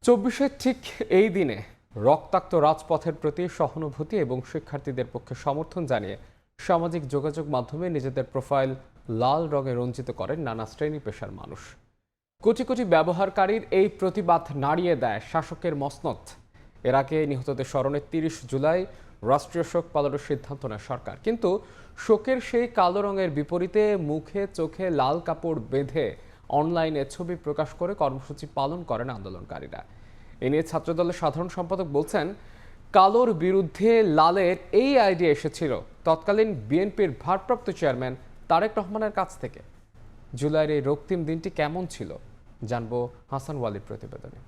২৪-এর ঠিক এই দিনে রক্তাক্ত রাজপথের প্রতি সহানুভূতি এবং শিক্ষার্থীদের পক্ষে সমর্থন জানিয়ে সামাজিক যোগাযোগ মাধ্যমে নিজেদের প্রোফাইল লাল রঙে রঞ্জিত করেন নানা শ্রেণী পেশার মানুষ। কোটি কোটি ব্যবহারকারীর এই প্রতিবাদ নাড়িয়ে দেয় শাসকের মসনদ। এর আগে নিহতদের স্মরণে ৩০ জুলাই রাষ্ট্রীয় শোক পালনের সিদ্ধান্ত নেয় সরকার, কিন্তু শোকের সেই কালো রঙের বিপরীতে মুখে চোখে লাল কাপড় বেঁধে অনলাইনে ছবি প্রকাশ করে কর্মসূচি পালন করেন আন্দোলনকারীরা। এ নিয়ে ছাত্রদলের সাধারণ সম্পাদক বলছেন, কালোর বিরুদ্ধে লালের এই আইডিয়া এসেছিল তৎকালীন বিএনপির ভারপ্রাপ্ত চেয়ারম্যান তারেক রহমানের কাছ থেকে। জুলাইয়ের এই রক্তিম দিনটি কেমন ছিল জানবো হাসান ওয়ালির প্রতিবেদনে।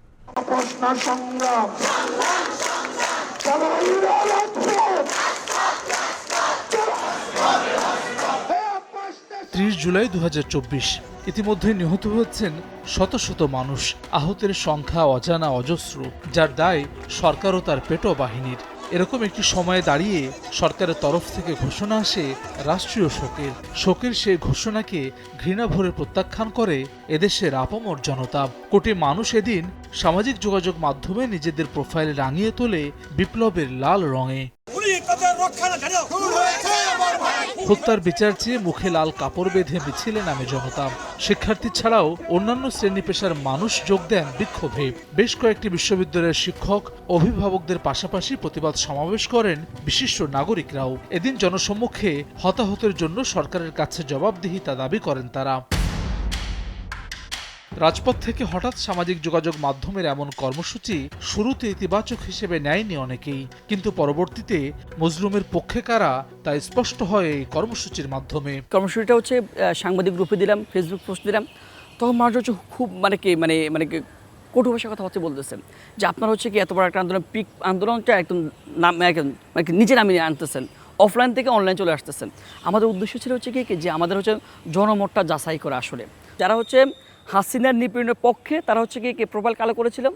৩০ জুলাই ২০২৪। ইতিমধ্যে নিহত হয়েছেন শত শত মানুষ। আহতের সংখ্যা অজানা অজস্র, যার দায় সরকার ও তার পেটো বাহিনীর। এরকম একটি সময়ে দাঁড়িয়ে সরকারের তরফ থেকে ঘোষণা আসে রাষ্ট্রীয় শোকের সেই ঘোষণাকে ঘৃণা ভরে প্রত্যাখ্যান করে এদেশের আপামর জনতা। কোটি মানুষ এদিন সামাজিক যোগাযোগ মাধ্যমে নিজেদের প্রোফাইল রাঙিয়ে তোলে বিপ্লবের লাল রঙে। হত্যার বিচার চেয়ে মুখে লাল কাপড় বেঁধে মিছিলে নামে জনতা। শিক্ষার্থী ছাড়াও অন্যান্য শ্রেণী পেশার মানুষ যোগ দেন বিক্ষোভে। বেশ কয়েকটি বিশ্ববিদ্যালয়ের শিক্ষক, অভিভাবকদের পাশাপাশি প্রতিবাদ সমাবেশ করেন বিশিষ্ট নাগরিকরাও। এদিন জনসম্মুখে হতাহতের জন্য সরকারের কাছে জবাবদিহিতা দাবি করেন তারা। রাজপথ থেকে হঠাৎ সামাজিক যোগাযোগ মাধ্যমের এমন কর্মসূচি শুরুতে ইতিবাচক হিসেবে নেয়নি অনেকেই, কিন্তু পরবর্তীতে মজলুমের পক্ষে কারা তা স্পষ্ট হয় এই কর্মসূচির মাধ্যমে। কর্মসূচিটা হচ্ছে সাংবাদিক গ্রুপে দিলাম, ফেসবুক পোস্ট দিলাম, তখন মানুষ হচ্ছে খুব কটু ভাষার কথা হচ্ছে বলতেছেন যে আপনার হচ্ছে কি এত বড় একটা আন্দোলন, পিক আন্দোলনটা একদম নিজে নামিয়ে আনতেছেন, অফলাইন থেকে অনলাইন চলে আসতেছেন। আমাদের উদ্দেশ্য ছিল হচ্ছে কি যে আমাদের হচ্ছে জনমতটা যাচাই করা। আসলে যারা হচ্ছে হাসিনার নিপীড়নের পক্ষে তারা হচ্ছে কি প্রোফাইল কালো করেছিল,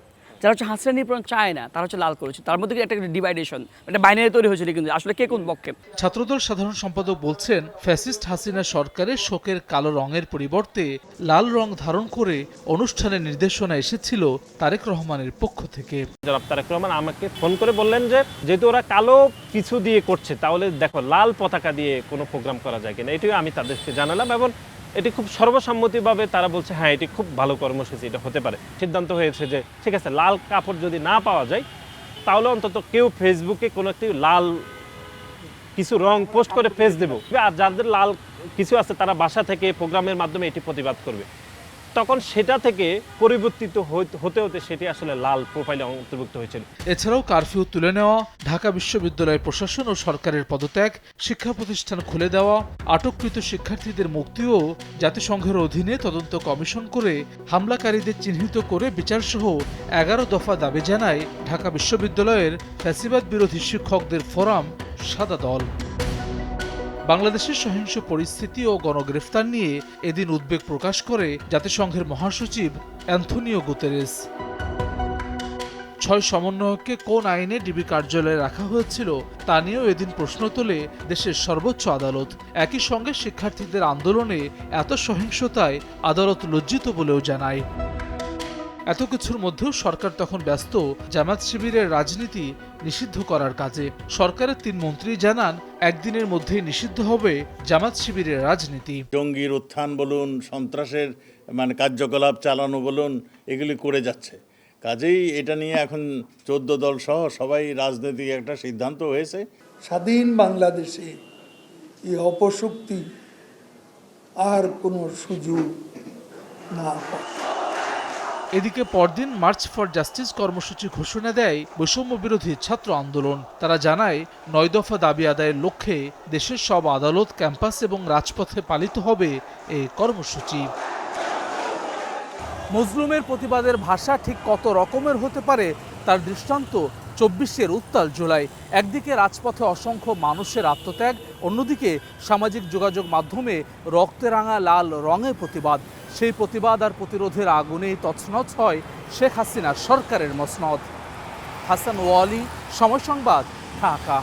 যারা হচ্ছে হাসিনার নিপীড়ন চায় না তারা হচ্ছে লাল করেছিল। তার মধ্যে একটা ডিভাইডেশন, একটা বাইনারি তৈরি হয়েছিল, কিন্তু আসলে কে কোন পক্ষে। ছাত্রদল সাধারণ সম্পাদক বলছেন, ফ্যাসিস্ট হাসিনা সরকারের শোকের কালো রঙের পরিবর্তে লাল রং ধারণ করে অনুষ্ঠানের নির্দেশনা এসেছিল তারেক রহমানের পক্ষ থেকে। জনাব তারেক রহমান আমাকে ফোন করে বললেন যে যেহেতু ওরা কালো কিছু দিয়ে করছে, তাহলে দেখো লাল পতাকা দিয়ে কোনো প্রোগ্রাম করা যায় কিনা। এটিও আমি তাদেরকে জানালাম এবং এটি খুব সর্বসম্মতিভাবে তারা বলছে হ্যাঁ এটি খুব ভালো কর্মসূচি, এটা হতে পারে। সিদ্ধান্ত হয়েছে যে ঠিক আছে, লাল কাপড় যদি না পাওয়া যায় তাহলে অন্তত কেউ ফেসবুকে কোনো একটি লাল কিছু রং পোস্ট করে ফেস দেব, আর যাদের লাল কিছু আছে তারা বাসা থেকে প্রোগ্রামের মাধ্যমে এটি প্রতিবাদ করবে। তখন সেটা থেকে পরিবর্তিত হতে হতে সেটি আসলে লাল প্রোফাইলে অন্তর্ভুক্ত হয়েছিল। এছাড়াও কারফিউ তুলে নেওয়া, ঢাকা বিশ্ববিদ্যালয় প্রশাসন ও সরকারের পদত্যাগ, শিক্ষা প্রতিষ্ঠান খুলে দেওয়া, আটককৃত শিক্ষার্থীদের মুক্তিও জাতিসংঘের অধীনে তদন্ত কমিশন করে হামলাকারীদের চিহ্নিত করে বিচারসহ ১১ দফা দাবি জানায় ঢাকা বিশ্ববিদ্যালয়ের ফ্যাসিবাদ বিরোধী শিক্ষকদের ফোরাম সাদা দল। বাংলাদেশের সহিংস পরিস্থিতি ও গণগ্রেফতার নিয়ে এদিন উদ্বেগ প্রকাশ করে জাতিসংঘের মহাসচিব অ্যান্থনিও গুতেরেস। ৬ সমন্বয়ককে কোন আইনে ডিবি কার্যালয়ে রাখা হয়েছিল তা নিয়েও এদিন প্রশ্ন তোলে দেশের সর্বোচ্চ আদালত। একই সঙ্গে শিক্ষার্থীদের আন্দোলনে এত সহিংসতায় আদালত লজ্জিত বলেও জানায়। এত কিছুর মধ্যেও সরকার তখন ব্যস্ত জামাত শিবিরের রাজনীতি নিষিদ্ধ করার কাজে। সরকারের ৩ মন্ত্রী জানান একদিনের মধ্যেই নিষিদ্ধ হবে জামাত শিবিরের রাজনীতি। জঙ্গির উত্থান বলুন, সন্ত্রাসের কার্যকলাপ চালানো বলুন, এগুলি করে যাচ্ছে। কাজেই এটা নিয়ে এখন 14 দল সহ সবাই রাজনৈতিক একটা সিদ্ধান্ত হয়েছে। স্বাধীন বাংলাদেশে এই অপশক্তি আর কোনো সুযোগ না হয়। এদিকে পরদিন মার্চ ফর জাস্টিস কর্মসূচি ঘোষণা দেয় বৈষম্য বিরোধী ছাত্র আন্দোলন। তারা জানায় ৯ দফা দাবি আদায়ের লক্ষ্যে দেশের সব আদালত, ক্যাম্পাস এবং রাজপথে পালিত হবে এই কর্মসূচি। মজলুমের প্রতিবাদের ভাষা ঠিক কত রকমের হতে পারে তার দৃষ্টান্ত ২৪-এর উত্তাল জুলাই। একদিকে রাজপথে অসংখ্য মানুষের আত্মত্যাগ, অন্যদিকে সামাজিক যোগাযোগ মাধ্যমে রক্তে রাঙা লাল রঙের প্রতিবাদ। সেই প্রতিবাদ আর প্রতিরোধের আগুনেই তছনছ হয় শেখ হাসিনার সরকারের মসনদ। হাসান ওয়ালি, সময় সংবাদ, ঢাকা।